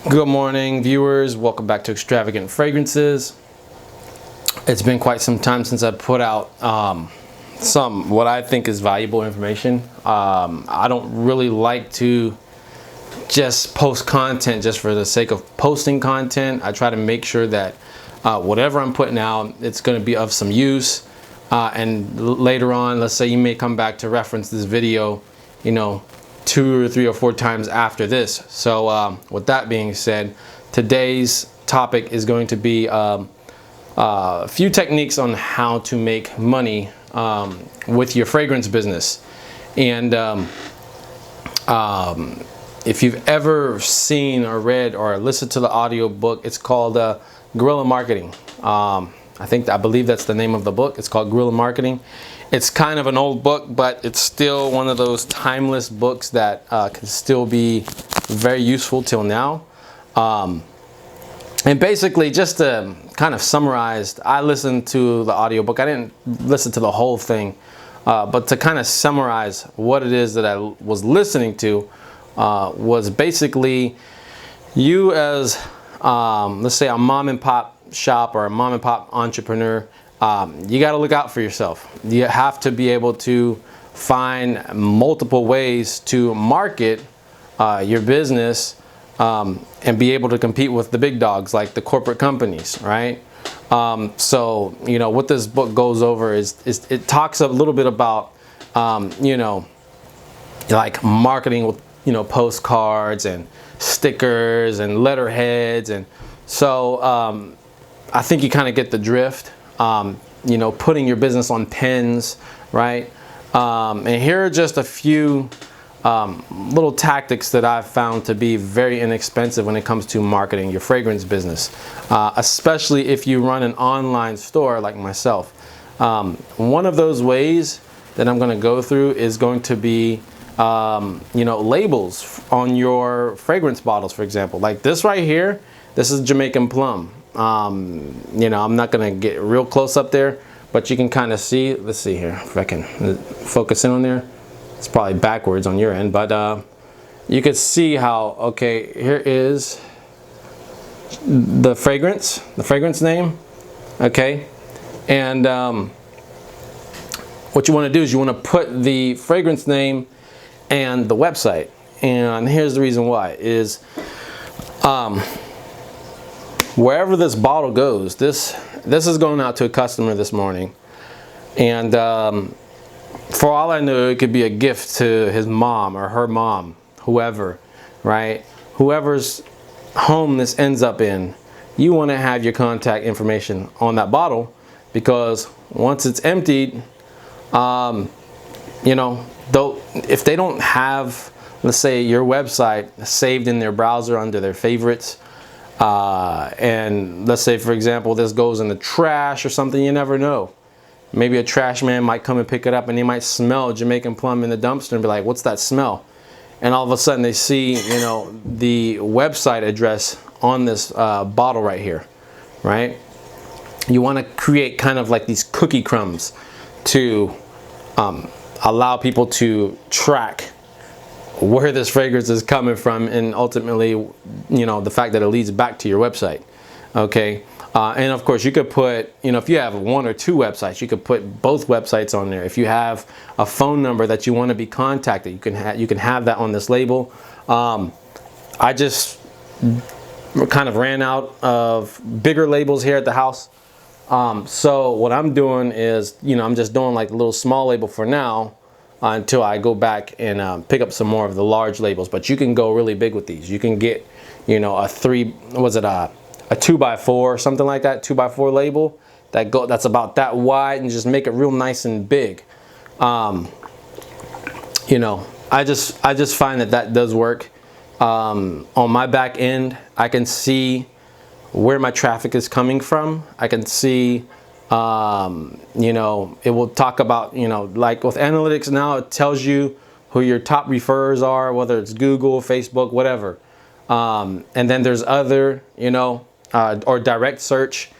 Good morning, viewers. Welcome back to Extravagant Fragrances. It's been quite some time since I put out some what I think is valuable information. I don't really like to just post content just for the sake of posting content. I try to make sure that whatever I'm putting out, it's going to be of some use. And later on, let's say you may come back to reference this video, 2 or 3 or 4 times after this. So with that being said, today's topic is going to be a few techniques on how to make money with your fragrance business. And if you've ever seen or read or listened to the audio book, it's called Guerrilla Marketing. I believe that's the name of the book. It's called Guerrilla Marketing. It's kind of an old book, but it's still one of those timeless books that can still be very useful till now. And basically, just to kind of summarize, I listened to the audiobook. I didn't listen to the whole thing, but to kind of summarize what it is that I was listening to was basically you as, let's say, a mom and pop shop or a mom and pop entrepreneur. You got to look out for yourself. You have to be able to find multiple ways to market your business and be able to compete with the big dogs like the corporate companies, right? So, what this book goes over is it talks a little bit about, like marketing with, postcards and stickers and letterheads. And so I think you kind of get the drift. Putting your business on pens, right? And here are just a few little tactics that I've found to be very inexpensive when it comes to marketing your fragrance business, especially if you run an online store like myself. One of those ways that I'm going to go through is going to be, labels on your fragrance bottles, for example. Like this right here, this is Jamaican Plum. I'm not going to get real close up there, but you can kind of see. Let's see here if I can focus in on there. It's probably backwards on your end, but you can see how, okay, here is the fragrance name, okay? And what you want to do is you want to put the fragrance name and the website. And here's the reason why is wherever this bottle goes, this is going out to a customer this morning, and for all I know, it could be a gift to his mom or her mom, whoever, right? Whoever's home this ends up in, you want to have your contact information on that bottle, because once it's emptied, if they don't have, let's say, your website saved in their browser under their favorites, and let's say, for example, this goes in the trash or something, you never know. Maybe a trash man might come and pick it up, and they might smell Jamaican Plum in the dumpster and be like, what's that smell? And all of a sudden they see, the website address on this bottle right here, right? You want to create kind of like these cookie crumbs to allow people to track where this fragrance is coming from, and ultimately, the fact that it leads back to your website, okay? And of course, you could put, if you have 1 or 2 websites, you could put both websites on there. If you have a phone number that you want to be contacted, you can have that on this label. I just kind of ran out of bigger labels here at the house. So what I'm doing is, I'm just doing like a little small label for now, until I go back and pick up some more of the large labels. But you can go really big with these. You can get, a 2x4 or something like that, 2x4 label that's about that wide, and just make it real nice and big. I just find that does work. On my back end, I can see where my traffic is coming from. I can see, it will talk about, like with analytics now, it tells you who your top referrers are, whether it's Google, Facebook, whatever. And then there's other, or direct search.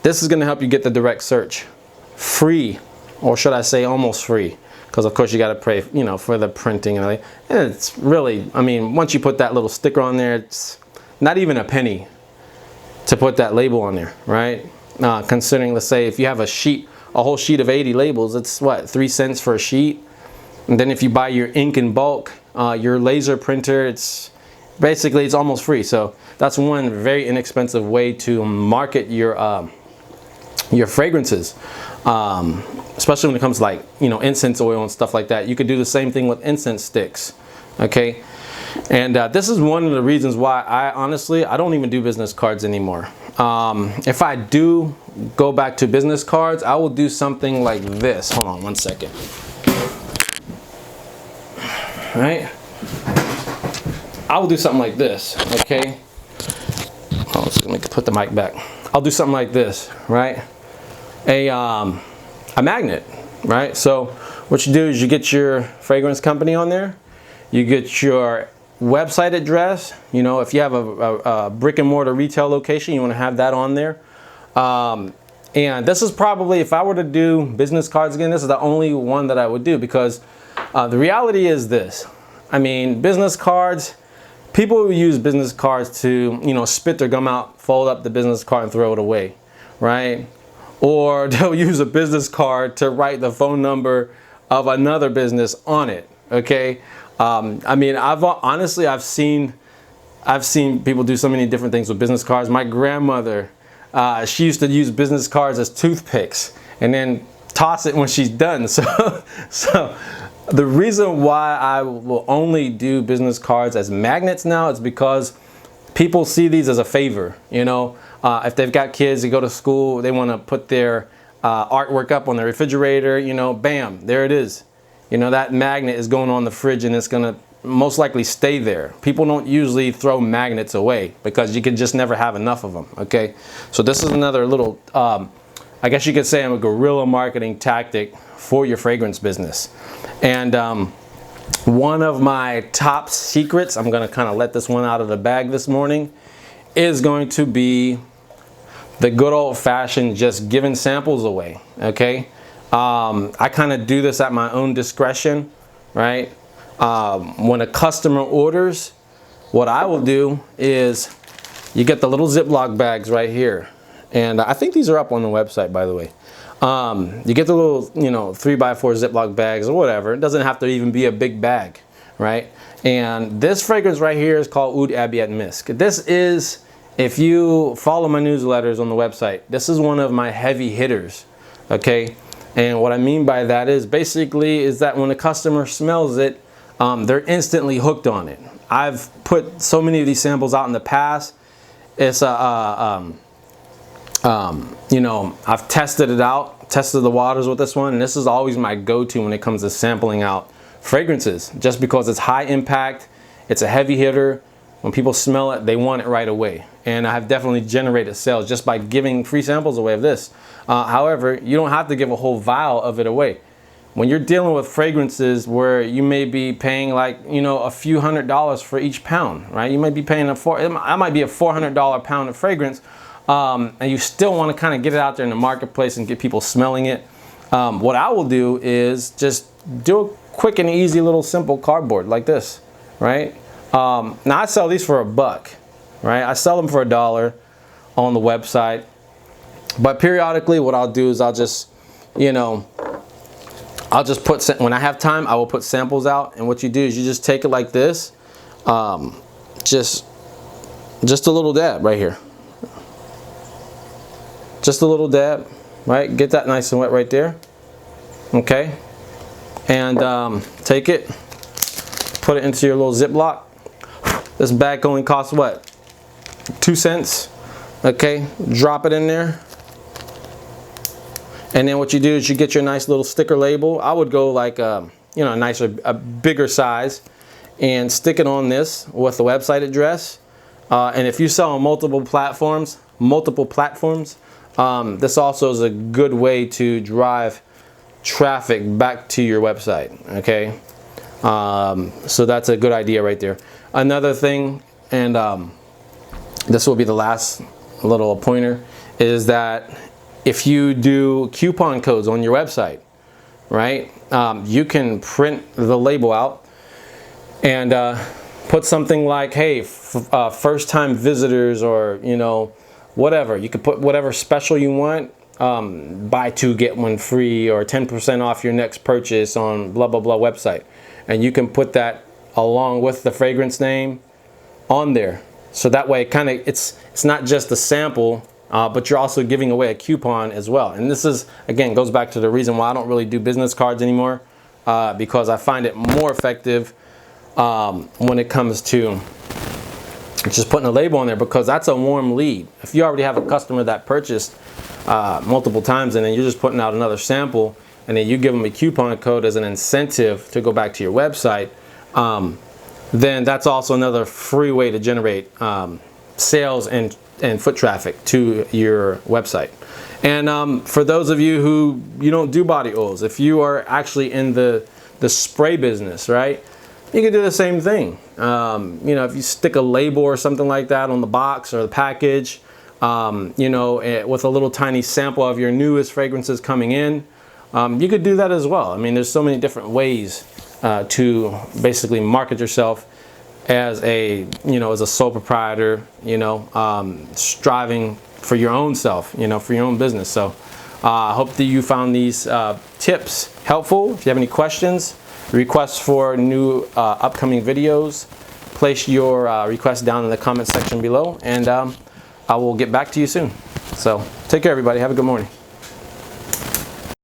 This is going to help you get the direct search free, or should I say almost free, because of course you got to pay, for the printing and everything. And it's really, once you put that little sticker on there, it's not even a penny to put that label on there, right? Considering, let's say if you have a whole sheet of 80 labels, it's what, 3 cents for a sheet. And then if you buy your ink in bulk, your laser printer, it's almost free. So that's one very inexpensive way to market your fragrances, especially when it comes to, like, you know, incense oil and stuff like that. You could do the same thing with incense sticks, okay? And this is one of the reasons why I don't even do business cards anymore. If I do go back to business cards, I will do something like this. Hold on one second. All right, I will do something like this, okay? Oh, let me put the mic back. I'll do something like this, right? A magnet, right? So what you do is you get your fragrance company on there, you get your website address. You know, if you have a brick and mortar retail location, you want to have that on there. And this is probably, if I were to do business cards again, this is the only one that I would do, because the reality is this. I mean, business cards, people who use business cards to, you know, spit their gum out, fold up the business card and throw it away, right? Or they'll use a business card to write the phone number of another business on it, okay? I mean, I've seen people do so many different things with business cards. My grandmother, she used to use business cards as toothpicks and then toss it when she's done. So the reason why I will only do business cards as magnets now is because people see these as a favor. You know, if they've got kids, they go to school, they want to put their artwork up on the refrigerator, you know, bam, there it is. You know, that magnet is going on the fridge and it's going to most likely stay there. People don't usually throw magnets away because you can just never have enough of them, okay? So this is another little, I guess you could say, a guerrilla marketing tactic for your fragrance business. And one of my top secrets, I'm going to kind of let this one out of the bag this morning, is going to be the good old-fashioned just giving samples away, okay? I kind of do this at my own discretion, right? When a customer orders, what I will do is, you get the little Ziploc bags right here. And I think these are up on the website, by the way. You get the little, you know, 3x4 Ziploc bags or whatever. It doesn't have to even be a big bag, right? And this fragrance right here is called Oud Abiat Misk. This is, if you follow my newsletters on the website, this is one of my heavy hitters, okay? And what I mean by that is basically is that when a customer smells it, they're instantly hooked on it. I've put so many of these samples out in the past. It's you know, I've tested it out, tested the waters with this one, and this is always my go-to when it comes to sampling out fragrances, just because it's high impact, it's a heavy hitter. When people smell it, they want it right away. And I have definitely generated sales just by giving free samples away of this. However, you don't have to give a whole vial of it away. When you're dealing with fragrances where you may be paying, like, you know, a few $100s for each pound, right? You might be paying I might be a $400 pound of fragrance, and you still want to kind of get it out there in the marketplace and get people smelling it. What I will do is just do a quick and easy little simple cardboard like this, right? Now I sell these for $1, right? I sell them for $1 on the website. But periodically what I'll do is I'll just, you know, I'll just put, when I have time, I will put samples out. And what you do is you just take it like this, just a little dab right here. Just a little dab, right? Get that nice and wet right there, okay? And take it, put it into your little Ziploc. This bag only costs what? 2 cents, okay? Drop it in there. And then what you do is you get your nice little sticker label. I would go like, you know, a bigger size, and stick it on this with the website address. And if you sell on multiple platforms, this also is a good way to drive traffic back to your website, okay? So that's a good idea right there. Another thing, and this will be the last little pointer, is that if you do coupon codes on your website, right, you can print the label out and put something like, hey, first time visitors, or whatever. You could put whatever special you want, buy 2 get 1 free, or 10% off your next purchase on blah blah blah website, and you can put that along with the fragrance name on there. So that way it's not just a sample, but you're also giving away a coupon as well. And this is, again, goes back to the reason why I don't really do business cards anymore, because I find it more effective when it comes to just putting a label on there, because that's a warm lead. If you already have a customer that purchased multiple times, and then you're just putting out another sample, and then you give them a coupon code as an incentive to go back to your website, then that's also another free way to generate sales and foot traffic to your website. And for those of you who don't do body oils, if you are actually in the spray business, right, you can do the same thing. If you stick a label or something like that on the box or the package, with a little tiny sample of your newest fragrances coming in, you could do that as well. I mean, there's so many different ways to basically market yourself as a sole proprietor, striving for your own self, for your own business. So I hope that you found these tips helpful. If you have any questions, requests for new upcoming videos, place your request down in the comment section below, and I will get back to you soon. So take care, everybody. Have a good morning.